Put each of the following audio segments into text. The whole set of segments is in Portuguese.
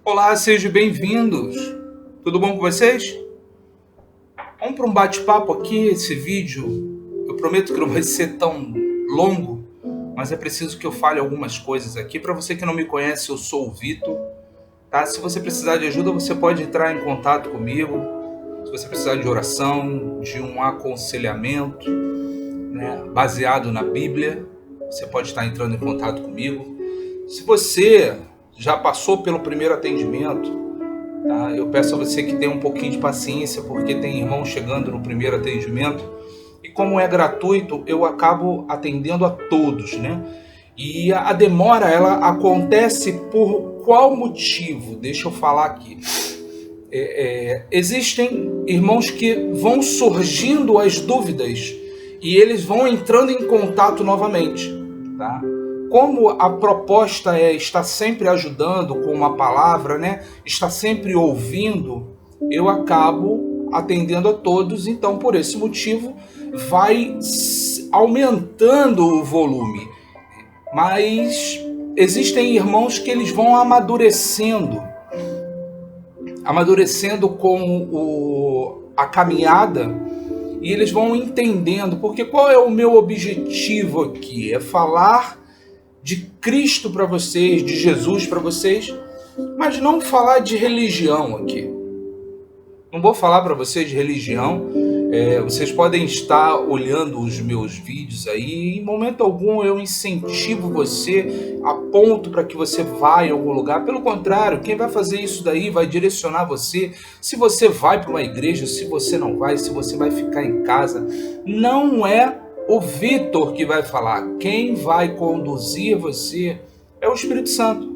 Olá, sejam bem-vindos. Tudo bom com vocês? Vamos para um bate-papo aqui. Esse vídeo, eu prometo que não vai ser tão longo, mas é preciso que eu fale algumas coisas aqui. Para você que não me conhece, eu sou o Vitor. Tá? Se você precisar de ajuda, você pode entrar em contato comigo. Se você precisar de oração, de um aconselhamento, né, baseado na Bíblia, você pode estar entrando em contato comigo. Se você já passou pelo primeiro atendimento, tá? Eu peço a você que tenha um pouquinho de paciência, porque tem irmão chegando no primeiro atendimento e como é gratuito, eu acabo atendendo a todos, né? E a demora, ela acontece por qual motivo? Deixa eu falar aqui. Existem irmãos que vão surgindo as dúvidas e eles vão entrando em contato novamente, tá? Como a proposta é estar sempre ajudando com uma palavra, né? Estar sempre ouvindo, eu acabo atendendo a todos, então por esse motivo vai aumentando o volume. Mas existem irmãos que eles vão amadurecendo com a caminhada, e eles vão entendendo, porque qual é o meu objetivo aqui? É falar de Cristo para vocês, de Jesus para vocês, mas não falar de religião aqui. Não vou falar para vocês de religião. Vocês podem estar olhando os meus vídeos aí, e em momento algum eu incentivo você, aponto para que você vá em algum lugar. Pelo contrário, quem vai fazer isso daí vai direcionar você. Se você vai para uma igreja, se você não vai, se você vai ficar em casa, não é o Vitor que vai falar. Quem vai conduzir você é o Espírito Santo.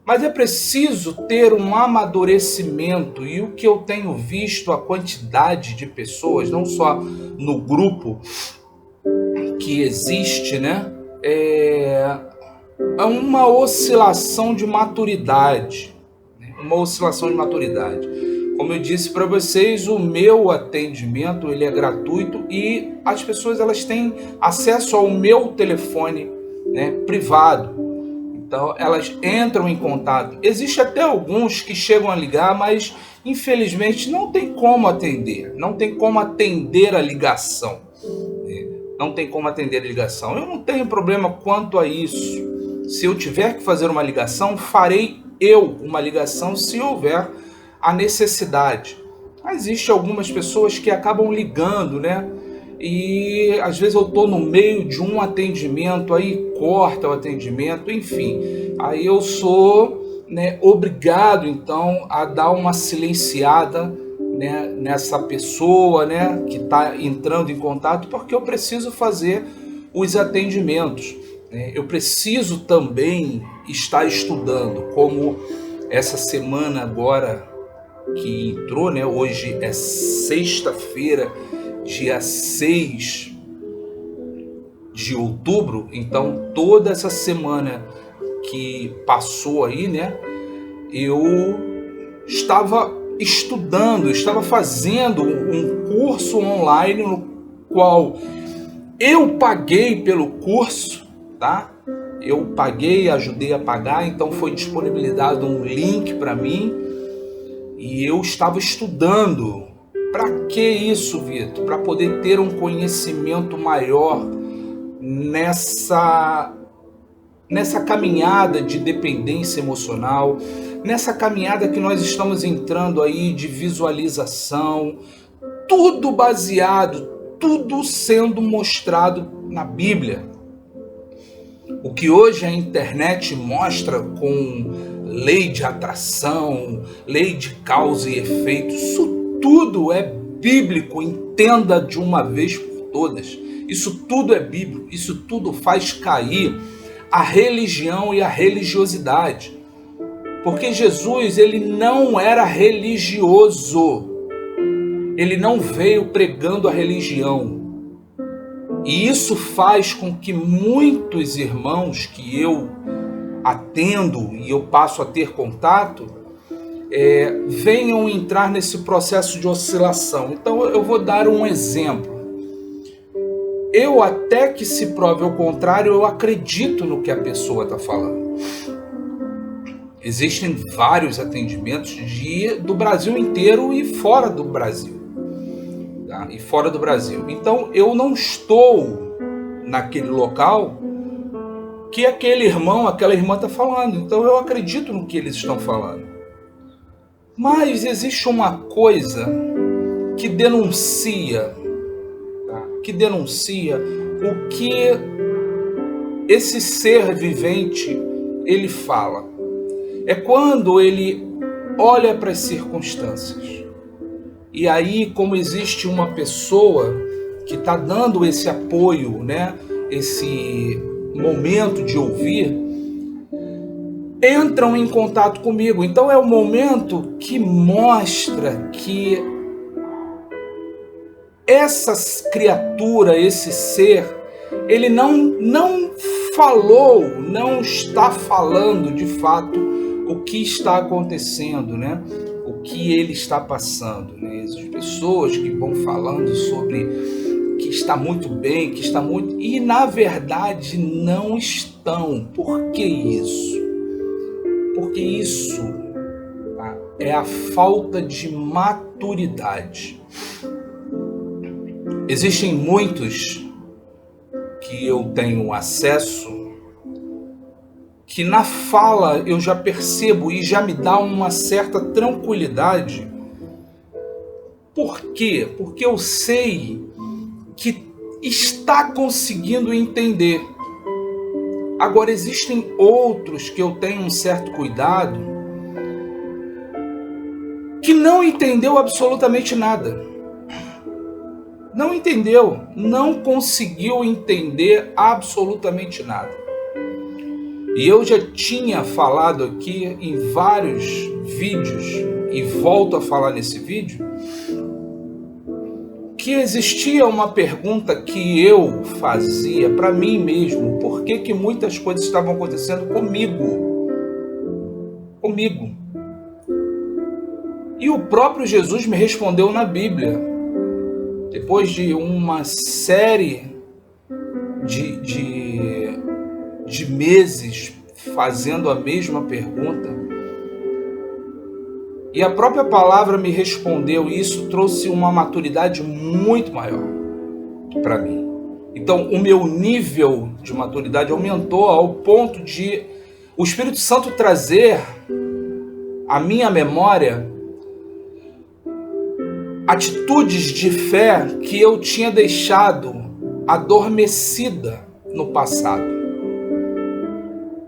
Mas é preciso ter um amadurecimento, e o que eu tenho visto, a quantidade de pessoas, não só no grupo que existe, né? É uma oscilação de maturidade. Uma oscilação de maturidade. Como eu disse para vocês, o meu atendimento ele é gratuito e as pessoas elas têm acesso ao meu telefone, né, privado. Então elas entram em contato. Existe até alguns que chegam a ligar, mas infelizmente não tem como atender. Não tem como atender a ligação. Não tem como atender a ligação. Eu não tenho problema quanto a isso. Se eu tiver que fazer uma ligação, farei eu uma ligação se houver a necessidade. Existem algumas pessoas que acabam ligando, né? E às vezes eu estou no meio de um atendimento, aí corta o atendimento, enfim. Aí eu sou, né, obrigado então a dar uma silenciada, né, nessa pessoa, né, que está entrando em contato, porque eu preciso fazer os atendimentos. Né? Eu preciso também estar estudando, como essa semana agora que entrou, né? Hoje é sexta-feira, dia 6 de outubro, então toda essa semana que passou aí, né? Eu estava estudando, estava fazendo um curso online no qual eu paguei pelo curso, tá? Eu paguei, ajudei a pagar, então foi disponibilizado um link para mim e eu estava estudando. Para que isso, Vitor? Para poder ter um conhecimento maior nessa caminhada de dependência emocional, nessa caminhada que nós estamos entrando aí de visualização, tudo baseado, tudo sendo mostrado na Bíblia. O que hoje a internet mostra com lei de atração, lei de causa e efeito, isso tudo é bíblico, entenda de uma vez por todas. Isso tudo é bíblico, isso tudo faz cair a religião e a religiosidade. Porque Jesus, ele não era religioso. Ele não veio pregando a religião. E isso faz com que muitos irmãos que eu atendo e eu passo a ter contato, venham entrar nesse processo de oscilação. Então eu vou dar um exemplo. Eu, até que se prove ao contrário, eu acredito no que a pessoa está falando. Existem vários atendimentos do Brasil inteiro e fora do Brasil. Tá? E fora do Brasil. Então, eu não estou naquele local que aquele irmão, aquela irmã está falando. Então, eu acredito no que eles estão falando. Mas existe uma coisa que denuncia, tá? Que denuncia o que esse ser vivente ele fala. É quando ele olha para as circunstâncias. E aí, como existe uma pessoa que está dando esse apoio, né, esse momento de ouvir, entram em contato comigo. Então é o momento que mostra que essa criatura, esse ser, ele não falou, não está falando de fato o que está acontecendo, né? O que ele está passando, né? As pessoas que vão falando sobre que está muito bem, que está muito... E na verdade não estão. Por que isso? Porque isso, tá, é a falta de maturidade. Existem muitos que eu tenho acesso, que na fala eu já percebo e já me dá uma certa tranquilidade. Por quê? Porque eu sei que está conseguindo entender. Agora, existem outros que eu tenho um certo cuidado que não entendeu absolutamente nada. Não entendeu, não conseguiu entender absolutamente nada. E eu já tinha falado aqui em vários vídeos, e volto a falar nesse vídeo, que existia uma pergunta que eu fazia para mim mesmo. Por que muitas coisas estavam acontecendo comigo? E o próprio Jesus me respondeu na Bíblia. Depois de uma série de meses fazendo a mesma pergunta, e a própria palavra me respondeu, e isso trouxe uma maturidade muito maior para mim. Então, o meu nível de maturidade aumentou ao ponto de o Espírito Santo trazer à minha memória atitudes de fé que eu tinha deixado adormecida no passado.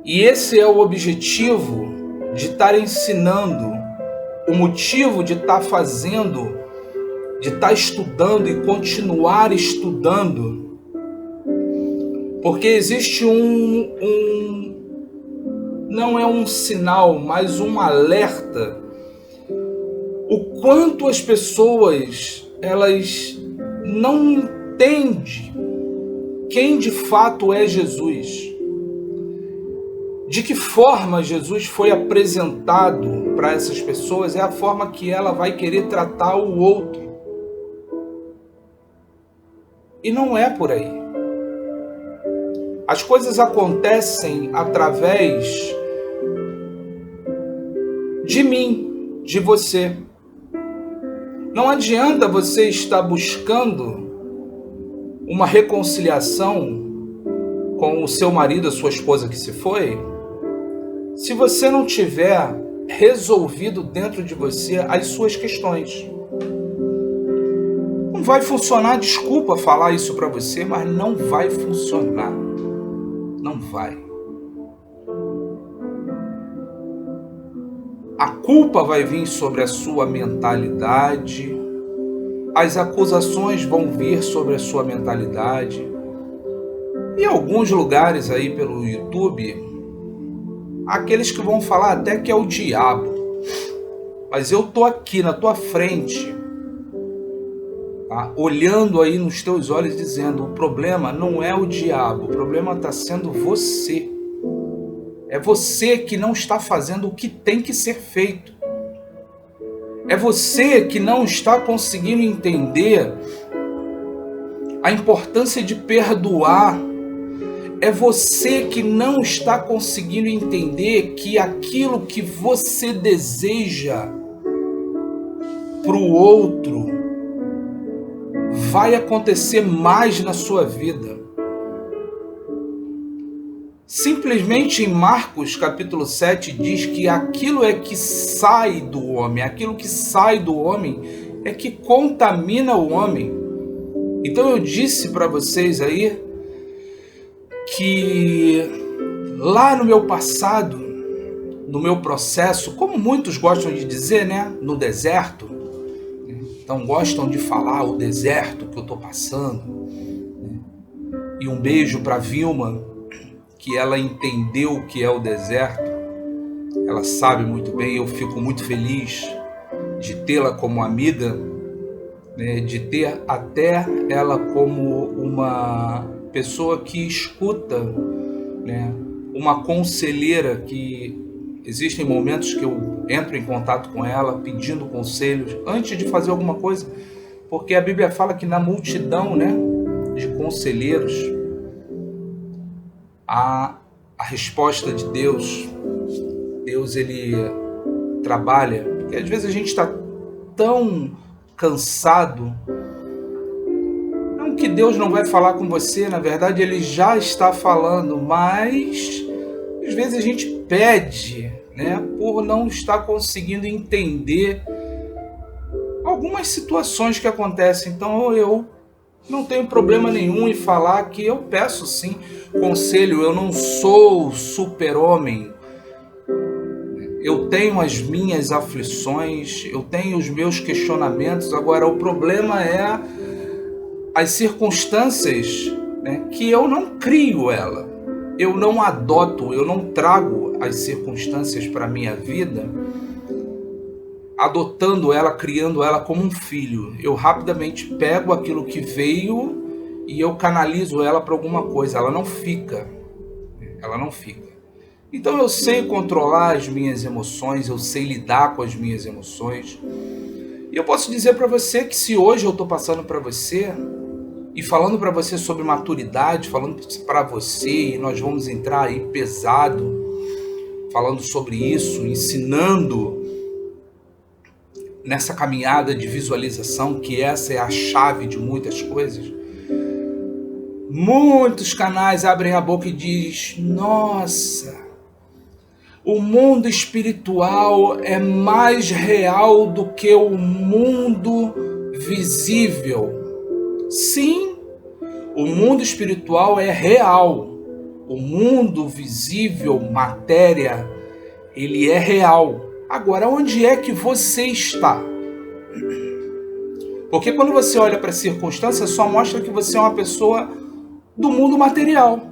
E esse é o objetivo de estar ensinando, o motivo de estar fazendo, de estar estudando e continuar estudando. Porque existe não é um sinal, mas um alerta. O quanto as pessoas, elas não entendem quem de fato é Jesus. De que forma Jesus foi apresentado para essas pessoas é a forma que ela vai querer tratar o outro. E não é por aí. As coisas acontecem através de mim, de você. Não adianta você estar buscando uma reconciliação com o seu marido, a sua esposa que se foi, se você não tiver resolvido dentro de você as suas questões. Não vai funcionar, desculpa falar isso para você, mas não vai funcionar. Não vai. A culpa vai vir sobre a sua mentalidade, as acusações vão vir sobre a sua mentalidade. Em alguns lugares aí pelo YouTube, aqueles que vão falar até que é o diabo. Mas eu tô aqui na tua frente, tá? Olhando aí nos teus olhos dizendo, o problema não é o diabo, o problema está sendo você. É você que não está fazendo o que tem que ser feito. É você que não está conseguindo entender a importância de perdoar. É você que não está conseguindo entender que aquilo que você deseja para o outro vai acontecer mais na sua vida. Simplesmente em Marcos capítulo 7 diz que aquilo é que sai do homem, aquilo que sai do homem é que contamina o homem. Então eu disse para vocês aí que lá no meu passado, no meu processo, como muitos gostam de dizer, né, no deserto, então gostam de falar o deserto que eu estou passando, e um beijo para Vilma, que ela entendeu o que é o deserto, ela sabe muito bem, eu fico muito feliz de tê-la como amiga, né, de ter até ela como uma pessoa que escuta, né, uma conselheira, que existem momentos que eu entro em contato com ela pedindo conselhos antes de fazer alguma coisa, porque a Bíblia fala que na multidão, né, de conselheiros, a resposta de Deus, ele trabalha, porque às vezes a gente está tão cansado, não que Deus não vai falar com você, na verdade Ele já está falando, mas às vezes a gente pede, né, por não estar conseguindo entender algumas situações que acontecem. Então eu não tenho problema nenhum em falar que eu peço sim conselho. Eu não sou super-homem. Eu tenho as minhas aflições, eu tenho os meus questionamentos. Agora, o problema é as circunstâncias, né, que eu não crio ela. Eu não adoto, eu não trago as circunstâncias para a minha vida, adotando ela, criando ela como um filho. Eu rapidamente pego aquilo que veio e eu canalizo ela para alguma coisa. Ela não fica. Então eu sei controlar as minhas emoções, eu sei lidar com as minhas emoções. E eu posso dizer para você que se hoje eu estou passando para você e falando para você sobre maturidade, falando para você, e nós vamos entrar aí pesado, falando sobre isso, ensinando nessa caminhada de visualização, que essa é a chave de muitas coisas. Muitos canais abrem a boca e dizem: nossa, o mundo espiritual é mais real do que o mundo visível. Sim, o mundo espiritual é real. O mundo visível, matéria, ele é real. Agora, onde é que você está? Porque quando você olha para as circunstâncias, só mostra que você é uma pessoa do mundo material.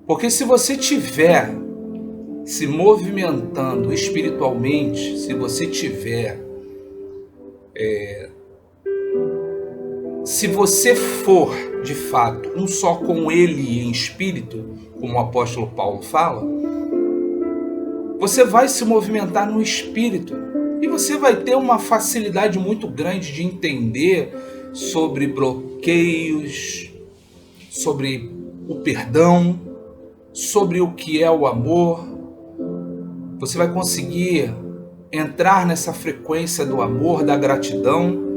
Porque se você estiver se movimentando espiritualmente, se você estiver... se você for, de fato, um só com Ele em espírito, como o apóstolo Paulo fala, você vai se movimentar no espírito e você vai ter uma facilidade muito grande de entender sobre bloqueios, sobre o perdão, sobre o que é o amor. Você vai conseguir entrar nessa frequência do amor, da gratidão.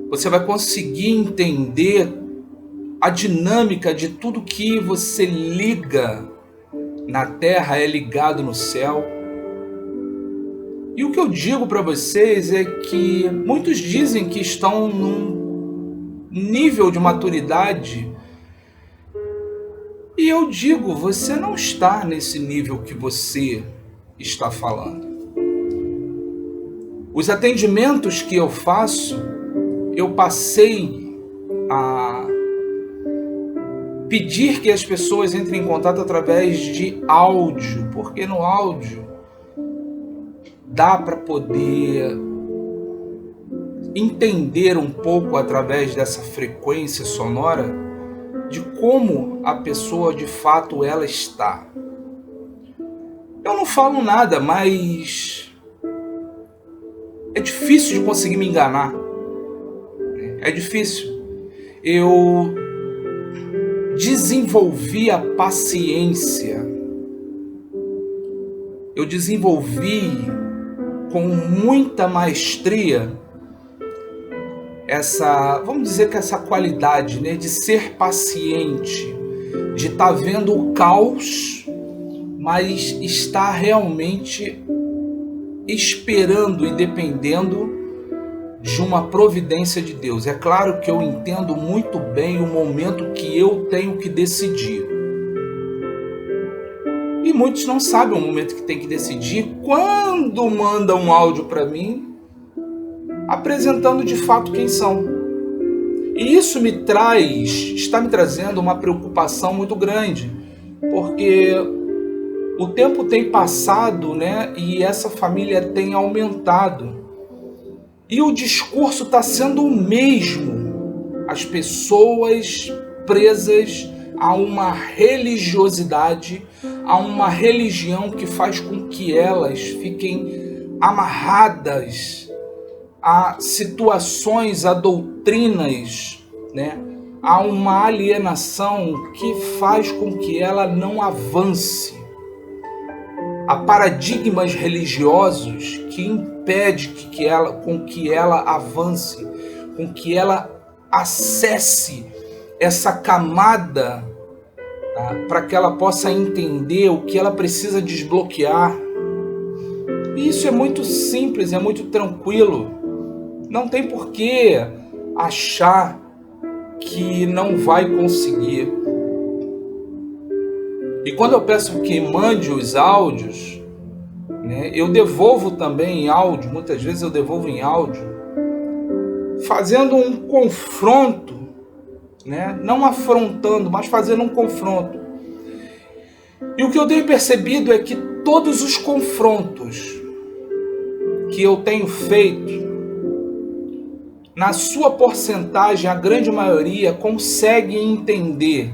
Você vai conseguir entender a dinâmica de tudo que você liga na terra é ligado no céu. E o que eu digo para vocês é que muitos dizem que estão num nível de maturidade, e eu digo, você não está nesse nível que você está falando. Os atendimentos que eu faço, eu passei a pedir que as pessoas entrem em contato através de áudio, porque no áudio dá para poder entender um pouco através dessa frequência sonora de como a pessoa de fato ela está. Eu não falo nada, mas é difícil de conseguir me enganar. É difícil. Eu desenvolvi a paciência. Eu desenvolvi com muita maestria vamos dizer que essa qualidade, né, de ser paciente, de estar vendo o caos, mas estar realmente esperando e dependendo de uma providência de Deus. É claro que eu entendo muito bem o momento que eu tenho que decidir. E muitos não sabem o momento que tem que decidir quando mandam um áudio para mim apresentando de fato quem são. E isso está me trazendo uma preocupação muito grande, porque o tempo tem passado, né, e essa família tem aumentado. E o discurso está sendo o mesmo. As pessoas presas a uma religiosidade, a uma religião que faz com que elas fiquem amarradas a situações, a doutrinas, né? Há uma alienação que faz com que ela não avance. Há paradigmas religiosos que impedem com que ela avance, com que ela acesse essa camada, tá? Para que ela possa entender o que ela precisa desbloquear. E isso é muito simples, é muito tranquilo. Não tem por que achar que não vai conseguir. E quando eu peço que mande os áudios, né, eu devolvo também em áudio, muitas vezes eu devolvo em áudio, fazendo um confronto, né, não afrontando, mas fazendo um confronto. E o que eu tenho percebido é que todos os confrontos que eu tenho feito, na sua porcentagem, a grande maioria consegue entender.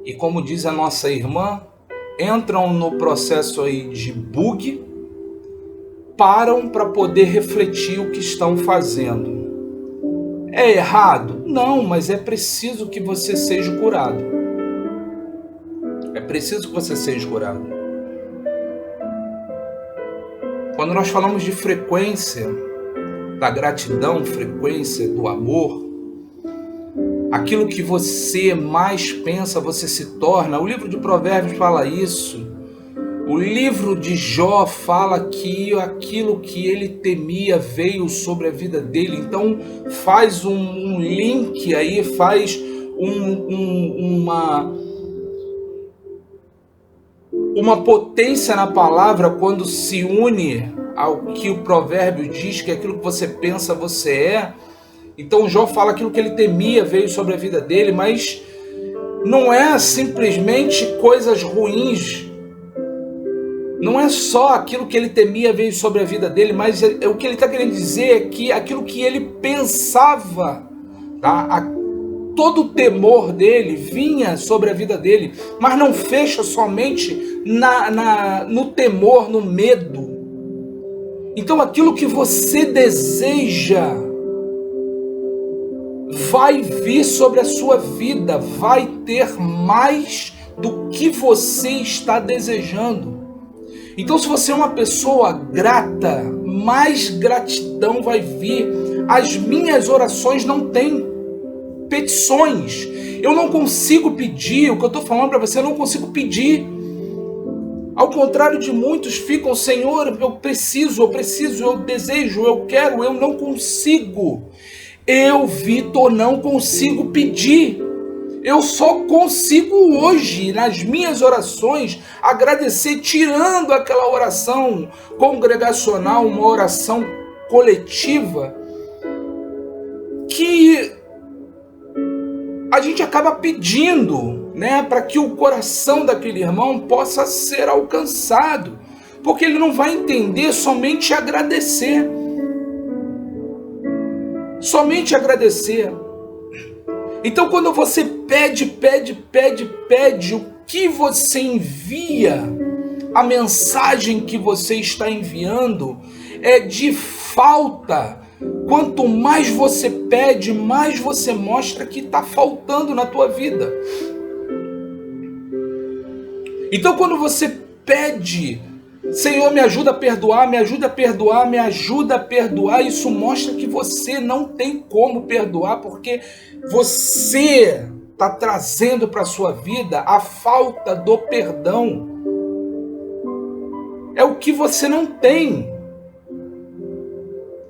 E como diz a nossa irmã, entram no processo aí de bug, param para poder refletir o que estão fazendo. É errado? Não, mas é preciso que você seja curado. É preciso que você seja curado. Quando nós falamos de frequência da gratidão, frequência do amor, aquilo que você mais pensa, você se torna. O livro de Provérbios fala isso. O livro de Jó fala que aquilo que ele temia veio sobre a vida dele. Então faz um link aí, faz uma potência na palavra quando se une ao que o provérbio diz, que aquilo que você pensa, você é. Então Jó fala aquilo que ele temia veio sobre a vida dele, mas não é simplesmente coisas ruins. Não é só aquilo que ele temia veio sobre a vida dele, mas o que ele está querendo dizer é que aquilo que ele pensava, tá? Todo o temor dele vinha sobre a vida dele, mas não fecha somente no temor, no medo. Então aquilo que você deseja vai vir sobre a sua vida, vai ter mais do que você está desejando. Então, se você é uma pessoa grata, mais gratidão vai vir. As minhas orações não têm petições. Eu não consigo pedir, o que eu estou falando para você, eu não consigo pedir. Ao contrário de muitos ficam, Senhor, eu preciso, eu desejo, eu quero, eu não consigo. Eu, Vitor, não consigo pedir. Eu só consigo hoje, nas minhas orações, agradecer, tirando aquela oração congregacional, uma oração coletiva, que a gente acaba pedindo, né, para que o coração daquele irmão possa ser alcançado, porque ele não vai entender somente agradecer. Somente agradecer. Então, quando você pede, o que você envia, a mensagem que você está enviando é de falta Quanto mais você pede, mais você mostra que está faltando na tua vida. Então quando você pede, Senhor, me ajuda a perdoar, me ajuda a perdoar, me ajuda a perdoar, isso mostra que você não tem como perdoar, porque você está trazendo para a sua vida a falta do perdão. É o que você não tem.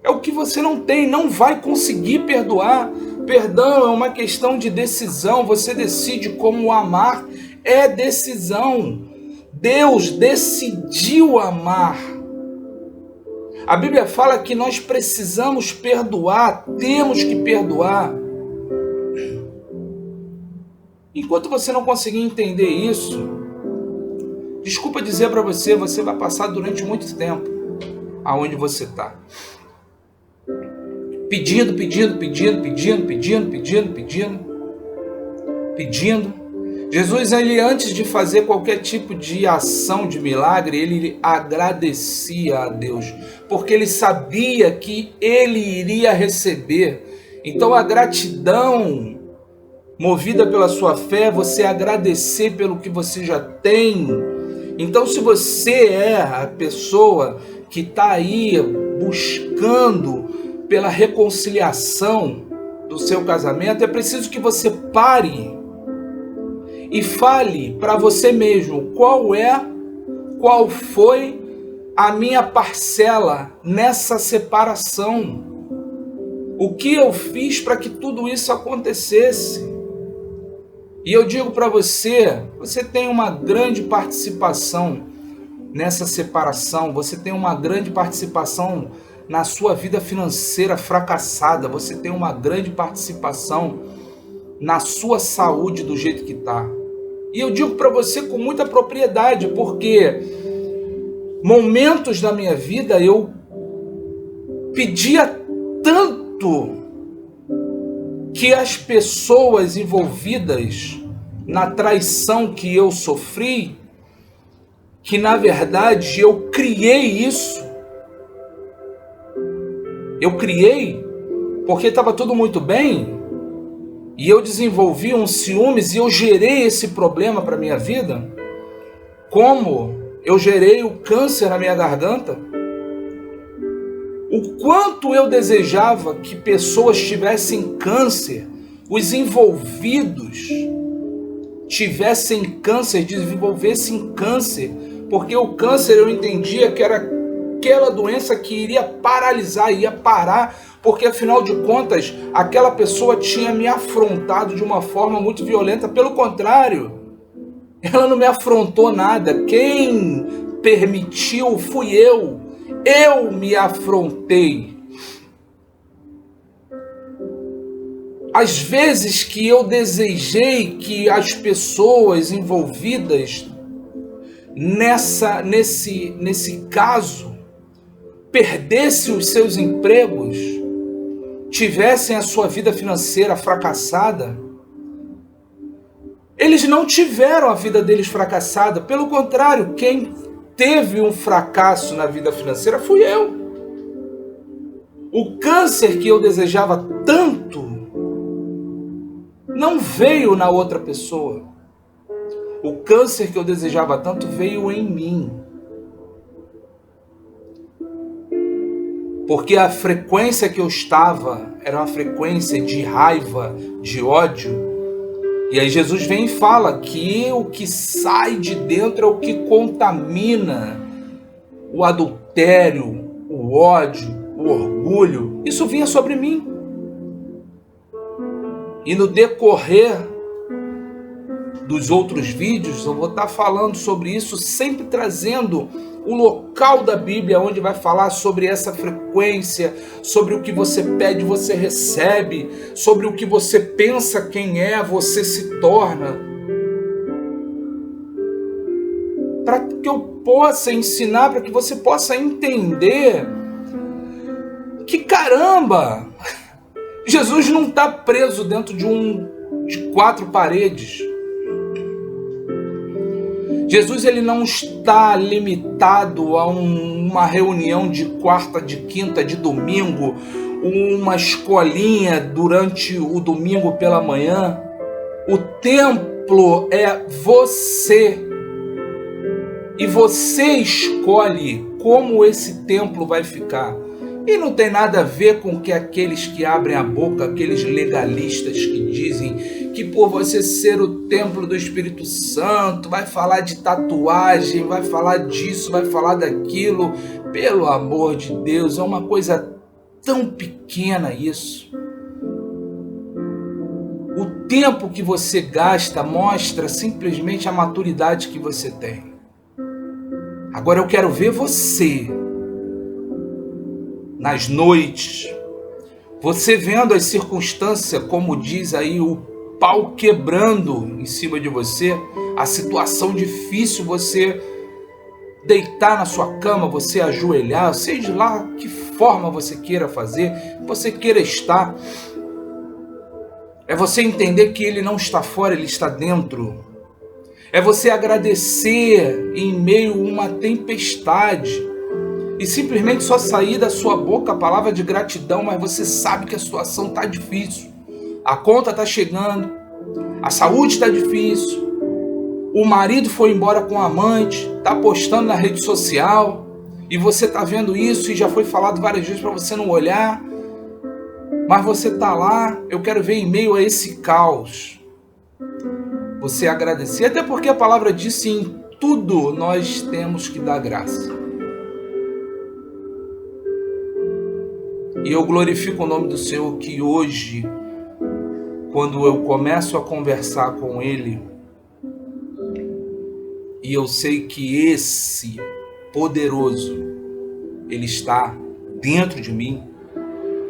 É o que você não tem, não vai conseguir perdoar. Perdão é uma questão de decisão, você decide como amar, é decisão. Deus decidiu amar. A Bíblia fala que nós precisamos perdoar, temos que perdoar. Enquanto você não conseguir entender isso, desculpa dizer para você, você vai passar durante muito tempo aonde você está. Pedindo. Jesus, ele antes de fazer qualquer tipo de ação de milagre, ele agradecia a Deus, porque ele sabia que ele iria receber. Então a gratidão, movida pela sua fé, você agradecer pelo que você já tem. Então se você é a pessoa que está aí buscando pela reconciliação do seu casamento, é preciso que você pare e fale para você mesmo qual foi a minha parcela nessa separação. O que eu fiz para que tudo isso acontecesse? E eu digo para você, você tem uma grande participação nessa separação, você tem uma grande participação na sua vida financeira fracassada, você tem uma grande participação na sua saúde do jeito que está. E eu digo para você com muita propriedade, porque momentos da minha vida eu pedia tanto que as pessoas envolvidas na traição que eu sofri, que na verdade eu criei isso. Eu criei porque estava tudo muito bem e eu desenvolvi um ciúmes e eu gerei esse problema para a minha vida, como eu gerei o câncer na minha garganta. O quanto eu desejava que pessoas tivessem câncer, os envolvidos tivessem câncer, desenvolvessem câncer, porque o câncer eu entendia que era aquela doença que iria paralisar, ia parar, porque afinal de contas, aquela pessoa tinha me afrontado de uma forma muito violenta. Pelo contrário, ela não me afrontou nada. Quem permitiu fui eu. Eu me afrontei. Às vezes que eu desejei que as pessoas envolvidas nesse caso perdessem os seus empregos, tivessem a sua vida financeira fracassada, eles não tiveram a vida deles fracassada. Pelo contrário, quem teve um fracasso na vida financeira fui eu. O câncer que eu desejava tanto não veio na outra pessoa. O câncer que eu desejava tanto veio em mim. Porque a frequência que eu estava era uma frequência de raiva, de ódio. E aí Jesus vem e fala que o que sai de dentro é o que contamina. O adultério, o ódio, o orgulho, isso vinha sobre mim. E no decorrer dos outros vídeos eu vou estar falando sobre isso, sempre trazendo o local da Bíblia onde vai falar sobre essa frequência, sobre o que você pede, você recebe, sobre o que você pensa quem é, você se torna. Para que eu possa ensinar, para que você possa entender que caramba, Jesus não está preso dentro de 4 paredes. Jesus ele não está limitado a uma reunião de quarta, de quinta, de domingo, uma escolinha durante o domingo pela manhã. O templo é você. E você escolhe como esse templo vai ficar. E não tem nada a ver com que aqueles que abrem a boca, aqueles legalistas que dizem que por você ser o templo do Espírito Santo, vai falar de tatuagem, vai falar disso, vai falar daquilo. Pelo amor de Deus, é uma coisa tão pequena isso. O tempo que você gasta mostra simplesmente a maturidade que você tem. Agora eu quero ver você nas noites, você vendo as circunstâncias, como diz aí, o pau quebrando em cima de você, a situação difícil, você deitar na sua cama, você ajoelhar, seja lá que forma você queira fazer, você queira estar. É você entender que ele não está fora, ele está dentro. É você agradecer em meio a uma tempestade e simplesmente só sair da sua boca a palavra de gratidão, mas você sabe que a situação está difícil. A conta está chegando, a saúde está difícil, o marido foi embora com a amante, está postando na rede social e você está vendo isso e já foi falado várias vezes para você não olhar, mas você está lá. Eu quero ver em meio a esse caos você agradecer, até porque a palavra diz: em tudo nós temos que dar graça. E eu glorifico o nome do Senhor que hoje, quando eu começo a conversar com Ele, e eu sei que esse poderoso, Ele está dentro de mim,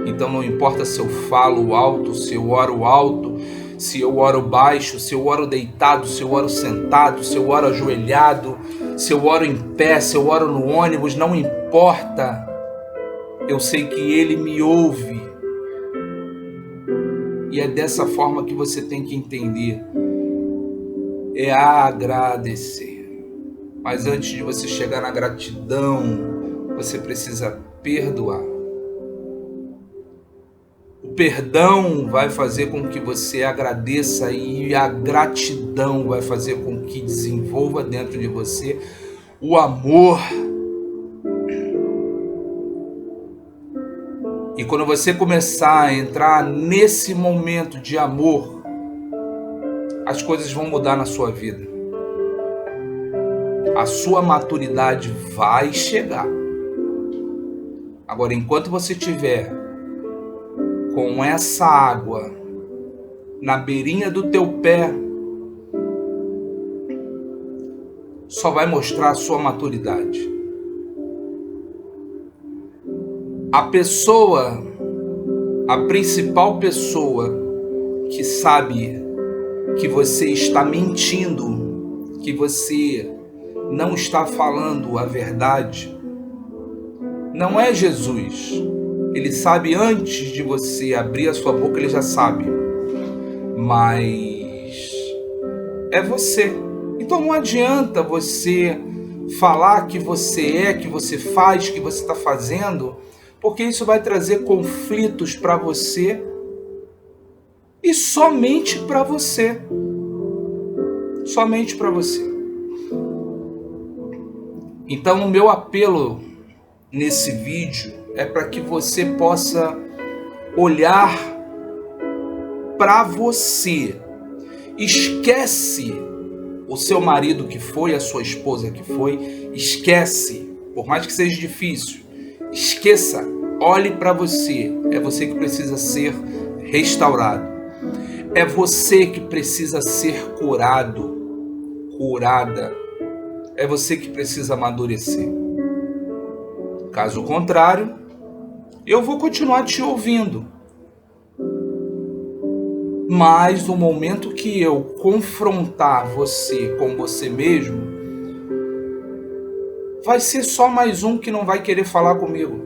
então não importa se eu falo alto, se eu oro alto, se eu oro baixo, se eu oro deitado, se eu oro sentado, se eu oro ajoelhado, se eu oro em pé, se eu oro no ônibus, não importa. Eu sei que Ele me ouve. E é dessa forma que você tem que entender. É agradecer. Mas antes de você chegar na gratidão, você precisa perdoar. O perdão vai fazer com que você agradeça e a gratidão vai fazer com que desenvolva dentro de você o amor. E quando você começar a entrar nesse momento de amor, as coisas vão mudar na sua vida. A sua maturidade vai chegar. Agora, enquanto você estiver com essa água na beirinha do teu pé, só vai mostrar a sua maturidade. A principal pessoa que sabe que você está mentindo, que você não está falando a verdade, não é Jesus. Ele sabe antes de você abrir a sua boca, ele já sabe. Mas é você. Então não adianta você falar que você é, que você faz, que você está fazendo, porque isso vai trazer conflitos para você e somente para você. Somente para você. Então o meu apelo nesse vídeo é para que você possa olhar para você. Esquece o seu marido que foi, a sua esposa que foi. Esquece, por mais que seja difícil. Esqueça, olhe para você. É você que precisa ser restaurado. É você que precisa ser curado, curada. É você que precisa amadurecer. Caso contrário, eu vou continuar te ouvindo. Mas no momento que eu confrontar você com você mesmo, vai ser só mais um que não vai querer falar comigo.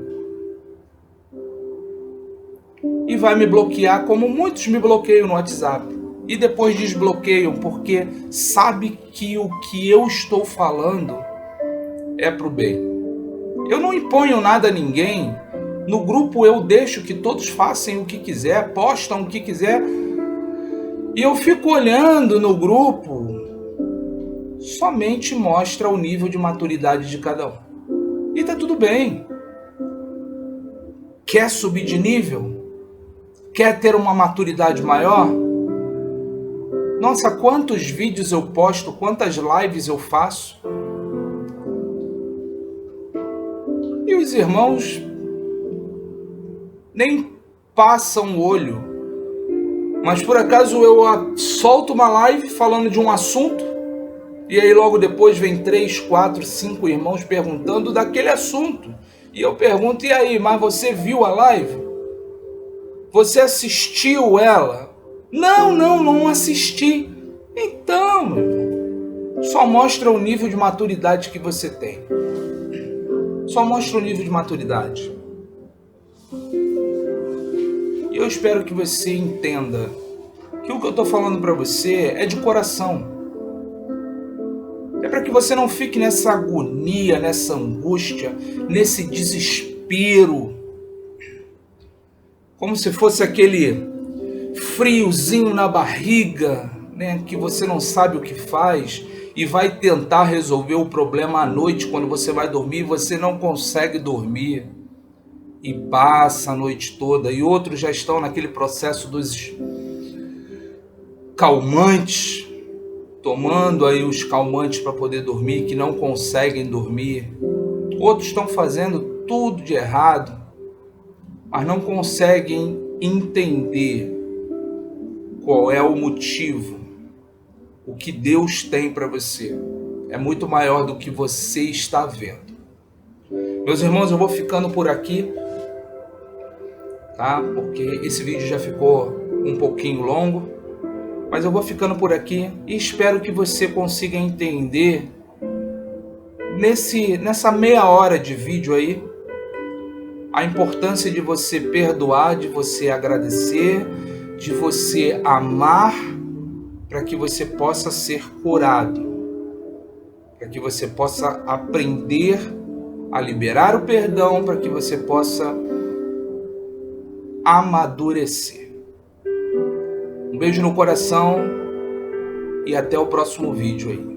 E vai me bloquear, como muitos me bloqueiam no WhatsApp. E depois desbloqueiam, porque sabe que o que eu estou falando é pro bem. Eu não imponho nada a ninguém No grupo eu deixo que todos façam o que quiser, postam o que quiser. E eu fico olhando no grupo, somente mostra o nível de maturidade de cada um. E tá tudo bem. Quer subir de nível? Quer ter uma maturidade maior? Nossa, quantos vídeos eu posto, quantas lives eu faço. E os irmãos nem passam o olho. Mas por acaso eu solto uma live falando de um assunto, e aí logo depois vem 3, 4, 5 irmãos perguntando daquele assunto. E eu pergunto, e aí, mas você viu a live? Você assistiu ela? Não assisti. Então, meu irmão, só mostra o nível de maturidade que você tem. Só mostra o nível de maturidade. E eu espero que você entenda que o que eu estou falando para você é de coração. É para que você não fique nessa agonia, nessa angústia, nesse desespero, como se fosse aquele friozinho na barriga, né, que você não sabe o que faz e vai tentar resolver o problema à noite quando você vai dormir, você não consegue dormir e passa a noite toda, e outros já estão naquele processo dos calmantes, tomando aí os calmantes para poder dormir, que não conseguem dormir. Outros estão fazendo tudo de errado, mas não conseguem entender qual é o motivo. O que Deus tem para você é muito maior do que você está vendo. Meus irmãos, eu vou ficando por aqui, tá? Porque esse vídeo já ficou um pouquinho longo, mas eu vou ficando por aqui e espero que você consiga entender nessa meia hora de vídeo aí a importância de você perdoar, de você agradecer, de você amar, para que você possa ser curado, para que você possa aprender a liberar o perdão, para que você possa amadurecer. Um beijo no coração e até o próximo vídeo aí.